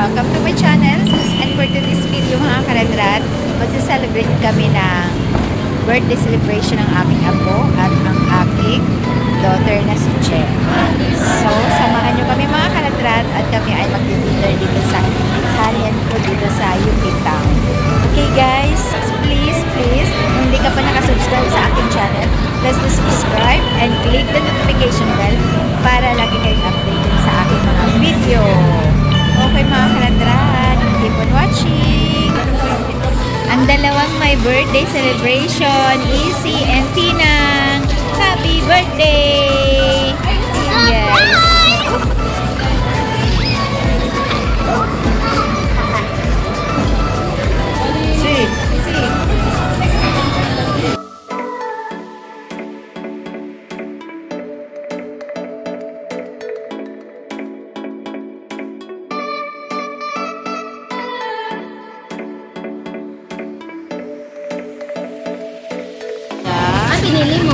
welcome to my channel. And for today's video mga kaladrat, magsa-celebrate kami ng birthday celebration ng aking apo at ang aking daughter na si Che. So, samahan nyo kami mga kaladrat at kami ay mag-dinner dito sa Italian food dito sa UP Town. Okay guys, please, kung hindi ka pa nakasubscribe sa aking channel, please subscribe and click the notification bell para lagi kayong updated sa aking mga video. Okay mga kaladrat, keep on watching! Ang dalawang my birthday celebration, Isi and Tinang. Happy birthday! Yes! Pinili mo.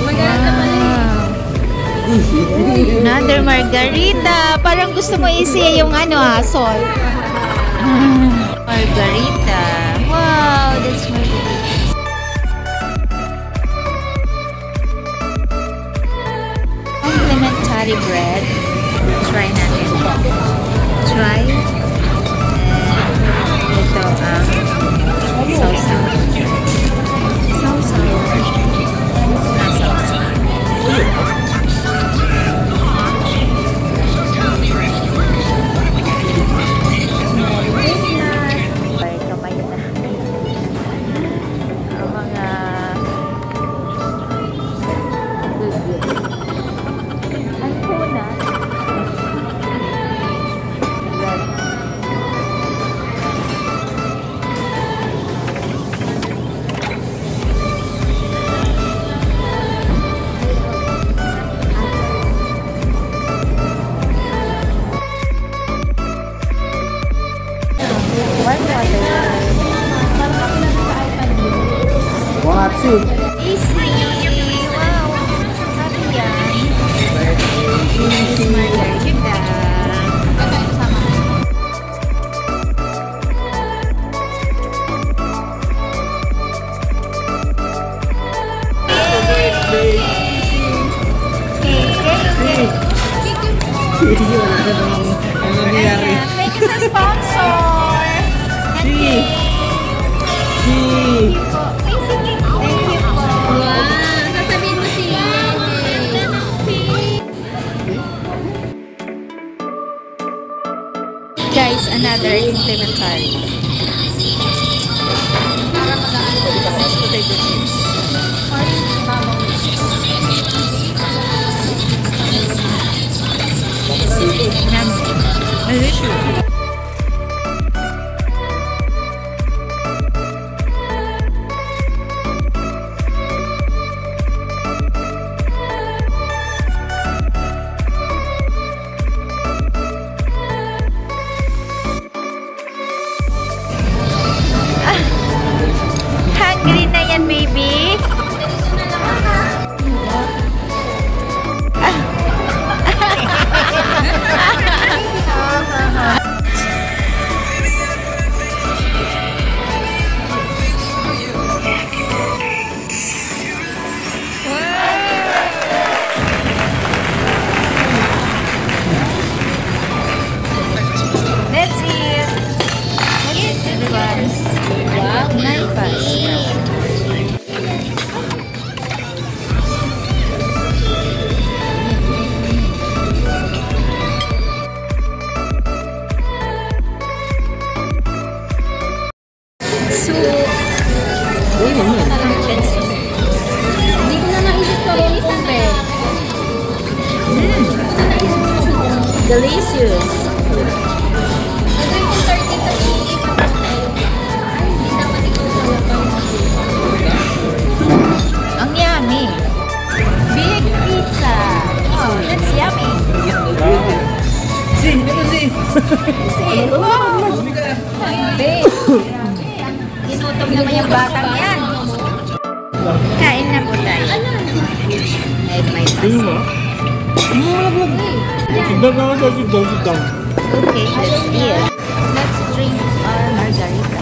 Maganda pala yun. Another margarita. Parang gusto mo isi yung sol. Margarita. Wow, that's margarita. Complimentary bread. Try natin. Try. And ito ang sausaw. Easy! Wow! Sabi yan. Margarita. Thank you sa sponsor! Guys, another implementary. Hungry na yan, baby. Let's eat. Yes, advance. Wow, nice. Hindi ko na naisip ko rin isang Delicious. Ang yummy. Big pizza. Oh, that's yummy. Wow. Inutom naman yung batang yan. Kain na po tayo. Ay, may pasta. Sit down. Okay, let's eat. Let's drink our margarita.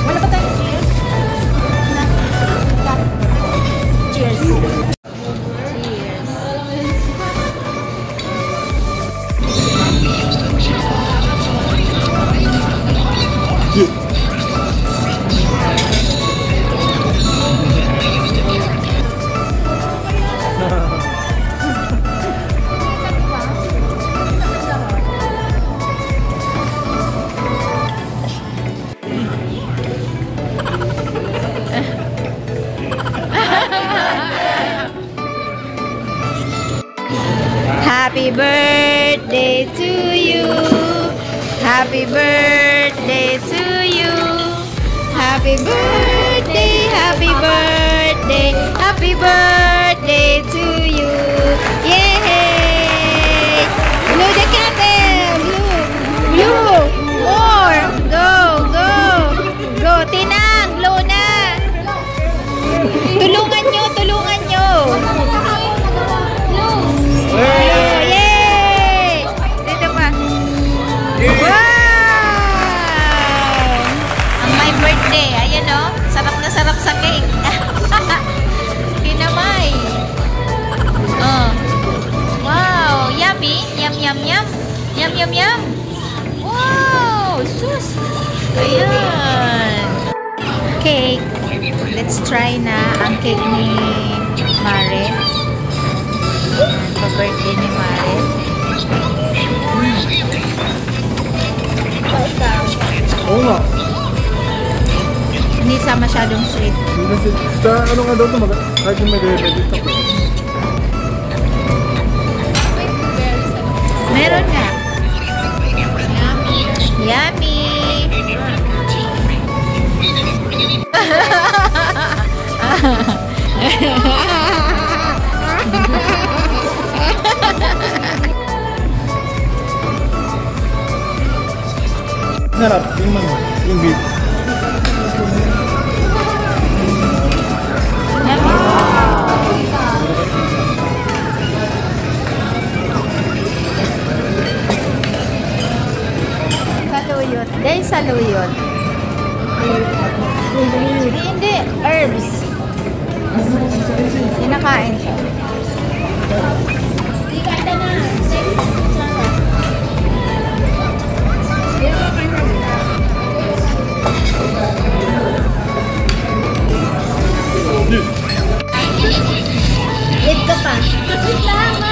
Wala ba tayong cheers? Cheers. Cheers. Happy birthday to you. Happy birthday to you. Happy birthday, happy birthday, happy birthday to you. Yay! Blow the candle. Blow. More. Go, go. Go. Tinang, blow na. Tulungan nyo, tulungan nyo. Yay! Dito pa. Wow! Ang my birthday. Ayan o. Sarap na sarap sa cake. Kinamay. Oh. Wow! Yummy. Yum, yum, yum. Yum, yum, yum. Wow! Sus! Ayan. Cake. Let's try na ang cake ni Mare. Pa-birthday ni Mare. Oo nga. Hindi sa masyadong sweet. Sa ano nga daw ito, kahit yung may diabetes ako. Meron nga. Yummy! Sarap, yung man, yung beef. Saluyot. Dahil saluyot. Hindi, herbs. Kinakain siya. Eat ka pa. Tama.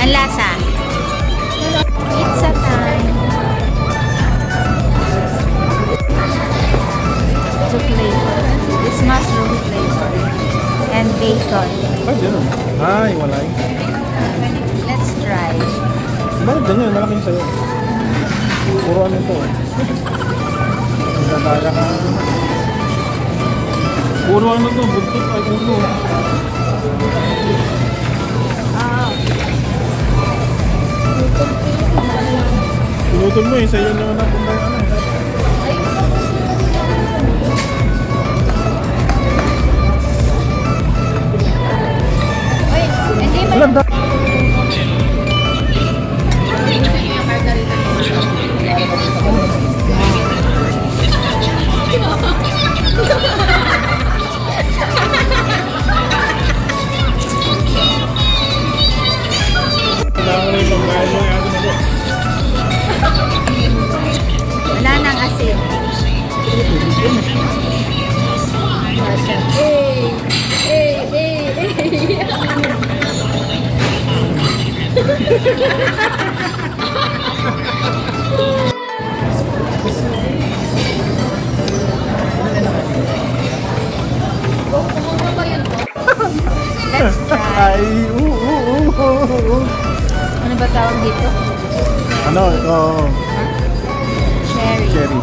Ang lasa. Pizza time. Ito flavor. This mushroom flavor. And bacon. Ay, gano'n. Ay, walay. Let's try. Bakit ganyan? Malaking sa'yo. Puro ano ito. Nagdadaya ka. Puro ano ito. Buntot ay ulo. Pinutol mo eh. Sa'yo naman napunta yung ano eh. Alam ba? Wala nang asin. Let's try. Ay, Ano ba tawag dito? Ano? Oo. Cherry. Cherry.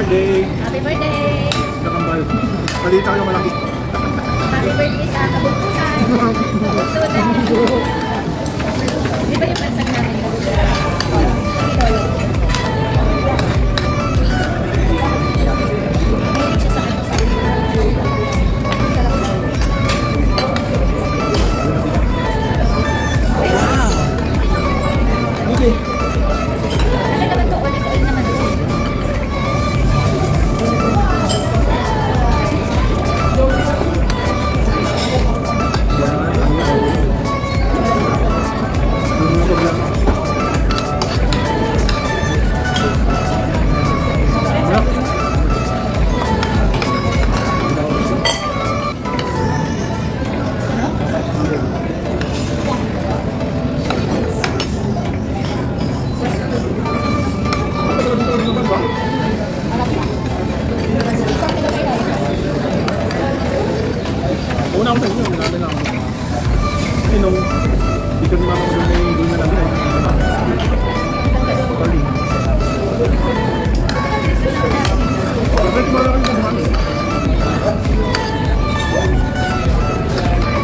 birthday. Happy birthday! Kakambal. Malita kayo malaki. Happy birthday sa kabuntusan! Kabuntusan! Di ba yung pansag namin? Una ako sa inyo, namin lang. Eh, nung dito ni Mama ko doon ay doon na namin eh. Sorry. Bakit mo lang kayo sa Mami?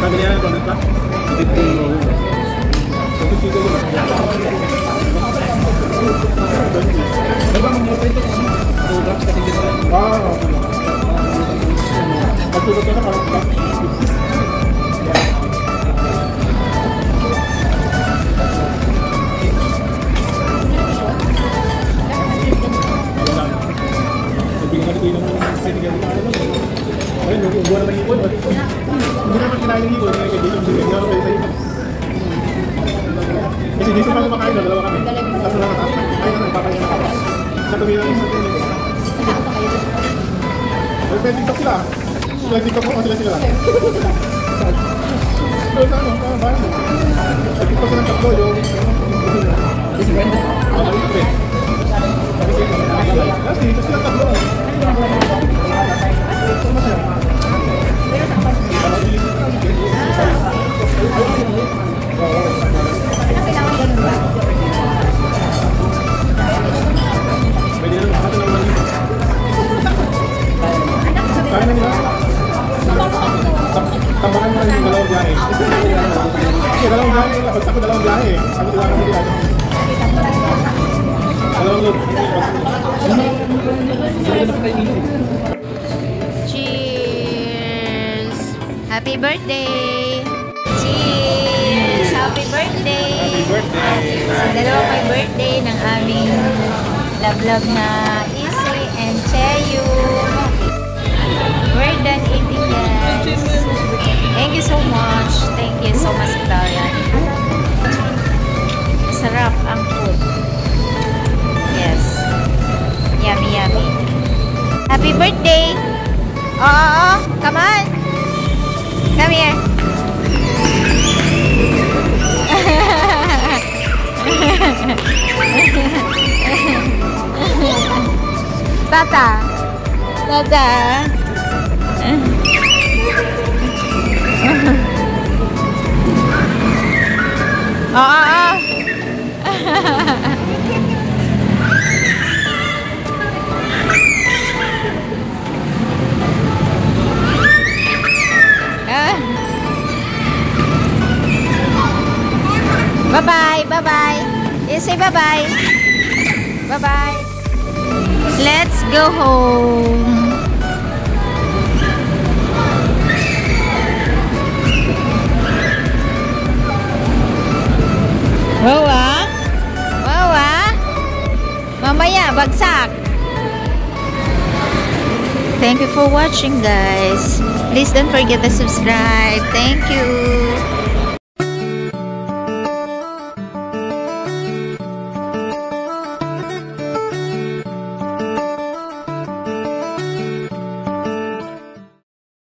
Sabi niya, comment ka? Dito mo. Sabi ko yun. Diba mag-mute ito? Tugas kasi dito. Wow. Pagtulog ka na parang hindi naman kinain ng hipon, hindi naman pwede sa hipon. Kasi di pa kumakain na, dalawa kami. Tatlo lang natin. Ay naman, papaya na kami. Natuloy lang yung sa tinig. May TikTok sila. Sila TikTok mo, sila lang. So, sa ano, bayan mo. Sa TikTok silang tatlo yung... Kasi ganda. Maliit eh. Kasi dito silang tatlo. Ito masaya. Pwede na makakata ng mali. Kaya na nila. Tambakan mo rin yung dalawang biyahe. Kasi dalawang biyahe nila. Pagsak ko dalawang biyahe. Sabi ko lang naman nila. Dalawang load. Cheers! Happy birthday! Cheers! Happy birthday! Happy birthday! Sa dalawang may birthday ng aming love na Isi and Cheyu. We're done eating, guys. Thank you so much. Thank you so much, Italian. Sarap ang food. Yes. Yummy, yummy. Happy birthday! Oh, come on! Come here. Tata. Tata. Oh. Bye-bye. Bye-bye. You say bye-bye. Bye-bye. Let's go home. Wow, mamaya, bagsak. Thank you for watching, guys. Please don't forget to subscribe. Thank you.